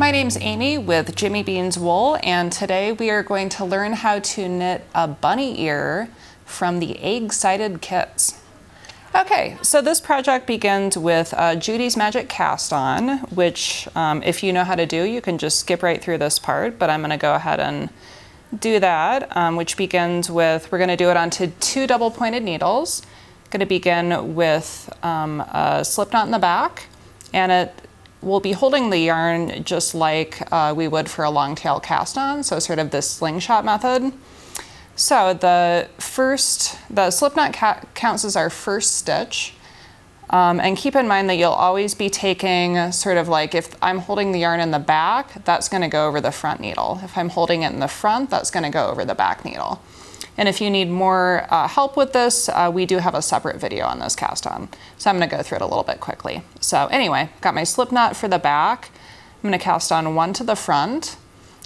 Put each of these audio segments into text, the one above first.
My name's Amy with Jimmy Bean's Wool, and today we are going to learn how to knit a bunny ear from the Egg-Cited kits. Okay, so this project begins with Judy's Magic Cast On, which if you know how to do, you can just skip right through this part, but I'm going to go ahead and do that, which begins with, we're going to do it onto 2 double-pointed needles. Going to begin with a slip knot in the back, and we'll be holding the yarn just like we would for a long tail cast on, so sort of this slingshot method. So the slip knot counts as our first stitch, and keep in mind that you'll always be taking sort of like, if I'm holding the yarn in the back, that's going to go over the front needle. If I'm holding it in the front, that's going to go over the back needle. And if you need more help with this, we do have a separate video on this cast on. So I'm going to go through it a little bit quickly. So anyway, got my slip knot for the back. I'm going to cast on 1 to the front,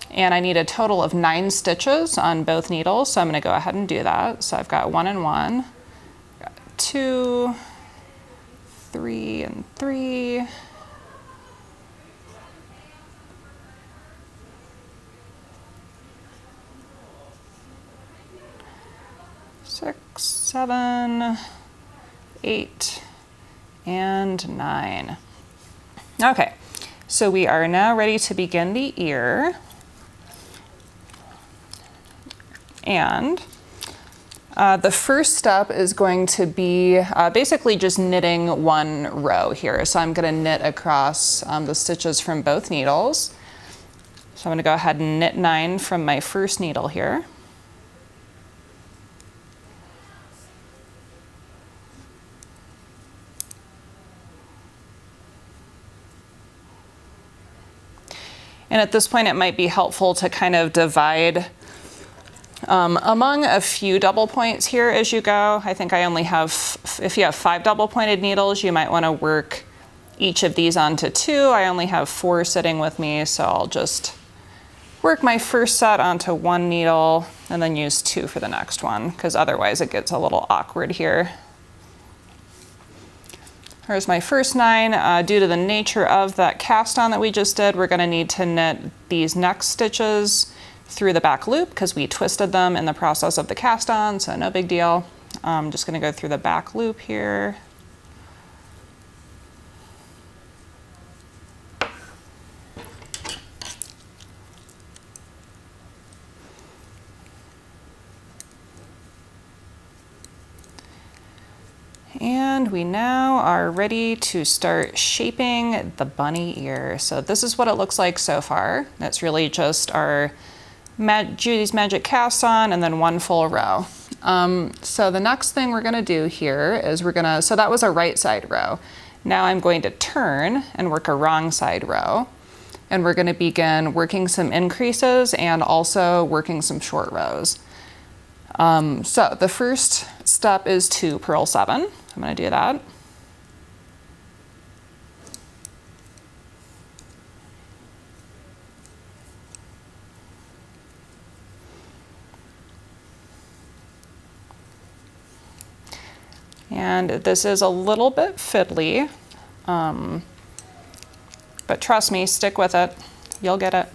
and I need a total of 9 stitches on both needles. So I'm going to go ahead and do that. So I've got 1 and 1, 2, 3 and 3, 6, 7, 8, and 9. Okay, so we are now ready to begin the ear. And the first step is going to be basically just knitting 1 row here. So I'm going to knit across the stitches from both needles. So I'm going to go ahead and knit 9 from my first needle here. And at this point, it might be helpful to kind of divide among a few double points here as you go. I think I only have, if you have 5 double pointed needles, you might want to work each of these onto 2. I only have 4 sitting with me, so I'll just work my first set onto 1 needle and then use 2 for the next one, because otherwise it gets a little awkward here. Here's my first 9. Due to the nature of that cast on that we just did, we're going to need to knit these next stitches through the back loop because we twisted them in the process of the cast on, so no big deal. I'm just going to go through the back loop here. And we now are ready to start shaping the bunny ear. So this is what it looks like so far. That's really just our Judy's Magic Cast On and then 1 full row. So the next thing we're gonna do here is so that was a right side row. Now I'm going to turn and work a wrong side row. And we're gonna begin working some increases and also working some short rows. So the first step is to purl 7. I'm going to do that. And this is a little bit fiddly, but trust me, stick with it. You'll get it.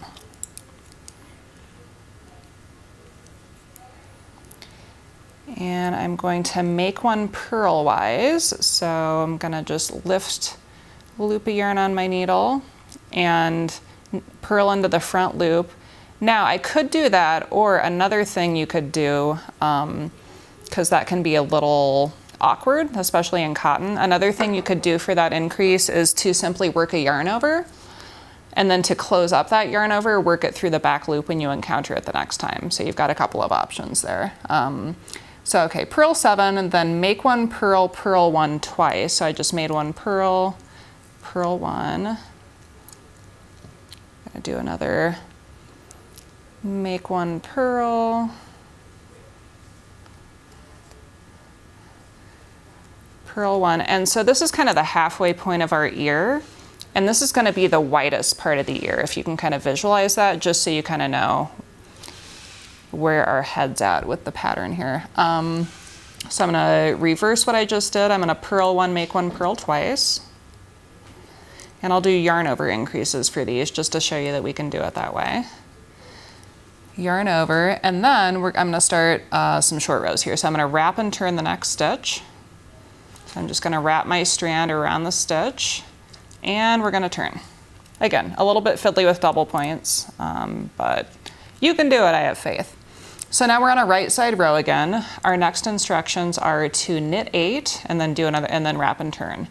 And I'm going to make one purlwise. So I'm going to just loop a yarn on my needle and purl into the front loop. Now I could do that, or another thing you could do, because that can be a little awkward, especially in cotton. Another thing you could do for that increase is to simply work a yarn over, and then to close up that yarn over, work it through the back loop when you encounter it the next time. So you've got a couple of options there. So okay, purl 7, and then make 1 purl, purl 1 twice. So I just made 1 purl, purl 1. I'm gonna do another, make 1 purl, purl 1. And so this is kind of the halfway point of our ear. And this is gonna be the widest part of the ear, if you can kind of visualize that, just so you kind of know where our head's at with the pattern here. So I'm gonna reverse what I just did. I'm gonna purl 1, make 1 purl twice. And I'll do yarn over increases for these just to show you that we can do it that way. Yarn over, and then I'm going to start some short rows here. So I'm going to wrap and turn the next stitch. So I'm just going to wrap my strand around the stitch, and we're going to turn. Again, a little bit fiddly with double points, but you can do it, I have faith. So now we're on a right side row again. Our next instructions are to knit 8 and then do another, and then wrap and turn.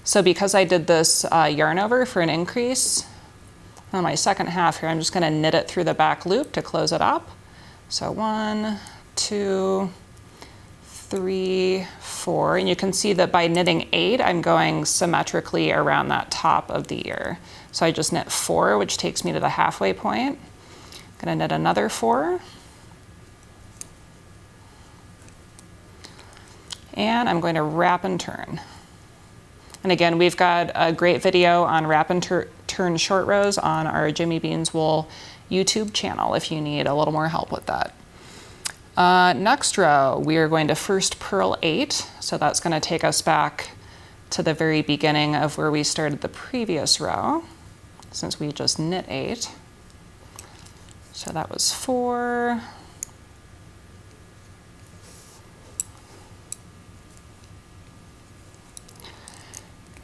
So because I did this yarn over for an increase, on my second half here, I'm just going to knit it through the back loop to close it up. So 1, 2, 3, 4, and you can see that by knitting 8, I'm going symmetrically around that top of the ear. So I just knit 4, which takes me to the halfway point. I'm going to knit another 4. And I'm going to wrap and turn. And again, we've got a great video on wrap and turn short rows on our Jimmy Beans Wool YouTube channel if you need a little more help with that. Next row, we are going to first purl 8. So that's going to take us back to the very beginning of where we started the previous row, since we just knit 8. So that was 4.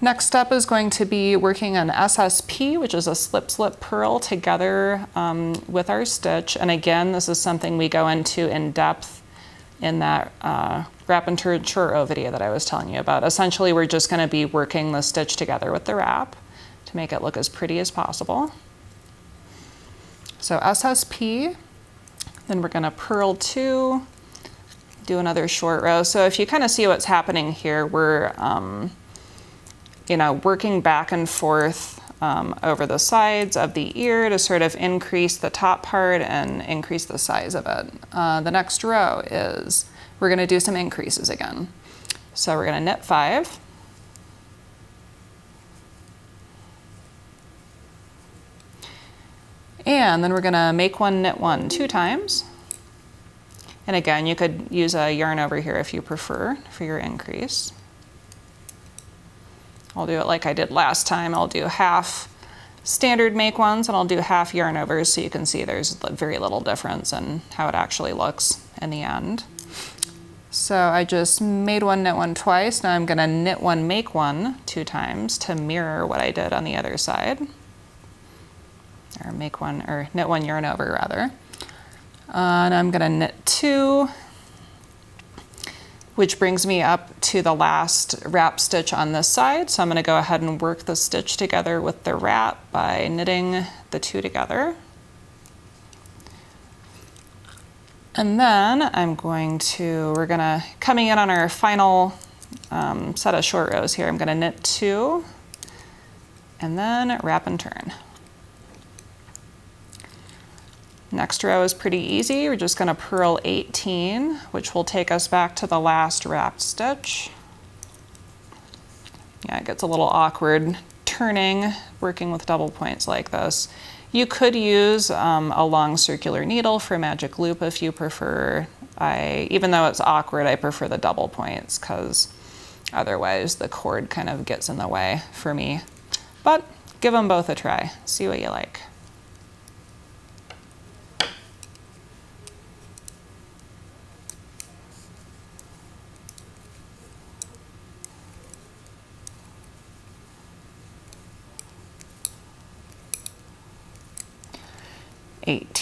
Next step is going to be working an SSP, which is a slip-slip purl together with our stitch. And again, this is something we go into in depth in that wrap and turn short row video that I was telling you about. Essentially, we're just going to be working the stitch together with the wrap to make it look as pretty as possible. So SSP, then we're going to purl 2, do another short row. So if you kind of see what's happening here, we're working back and forth over the sides of the ear to sort of increase the top part and increase the size of it. The next row is, we're going to do some increases again. So we're going to knit 5. And then we're going to make 1, knit 1 2 times. And again, you could use a yarn over here if you prefer for your increase. I'll do it like I did last time. I'll do half standard make ones and I'll do half yarn overs so you can see there's very little difference in how it actually looks in the end. So I just made 1, knit 1 twice. Now I'm going to knit 1, make 1 2 times to mirror what I did on the other side. Or make 1, or knit 1 yarn over rather. And I'm going to knit 2. Which brings me up to the last wrap stitch on this side. So I'm going to go ahead and work the stitch together with the wrap by knitting the 2 together. And then we're going to, coming in on our final set of short rows here, I'm going to knit 2 and then wrap and turn. Next row is pretty easy. We're just going to purl 18, which will take us back to the last wrapped stitch. Yeah, it gets a little awkward turning, working with double points like this. You could use a long circular needle for magic loop if you prefer. Even though it's awkward, I prefer the double points because otherwise the cord kind of gets in the way for me. But give them both a try. See what you like.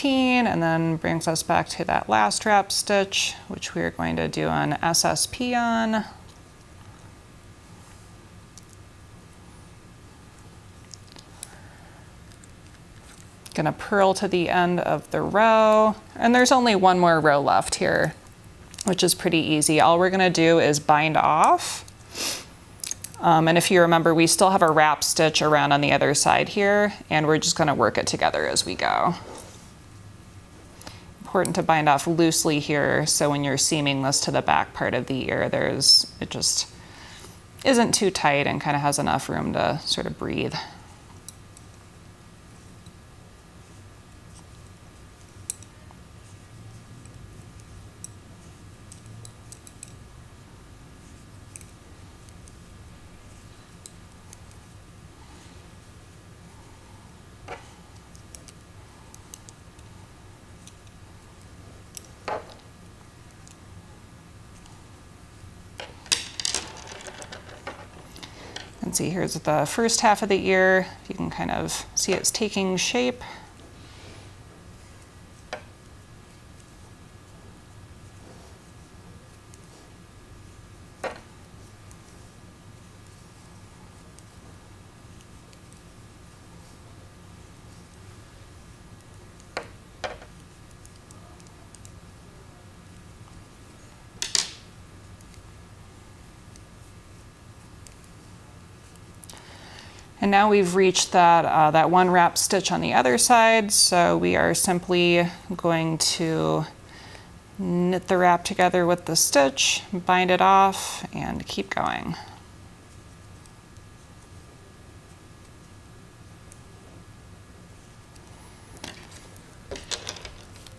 And then brings us back to that last wrap stitch, which we're going to do an SSP on. Gonna purl to the end of the row, and there's only 1 more row left here, which is pretty easy. All we're gonna do is bind off. And if you remember, we still have a wrap stitch around on the other side here, and we're just gonna work it together as we go. Important to bind off loosely here, so when you're seaming this to the back part of the ear, it just isn't too tight and kind of has enough room to sort of breathe. And see, here's the first half of the ear. You can kind of see it's taking shape. And now we've reached that one wrap stitch on the other side, so we are simply going to knit the wrap together with the stitch, bind it off, and keep going.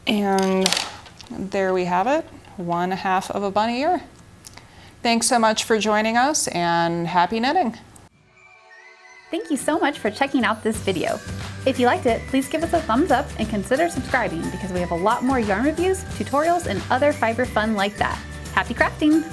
And there we have it, 1/2 of a bunny ear. Thanks so much for joining us, and happy knitting! Thank you so much for checking out this video. If you liked it, please give us a thumbs up and consider subscribing because we have a lot more yarn reviews, tutorials, and other fiber fun like that. Happy crafting!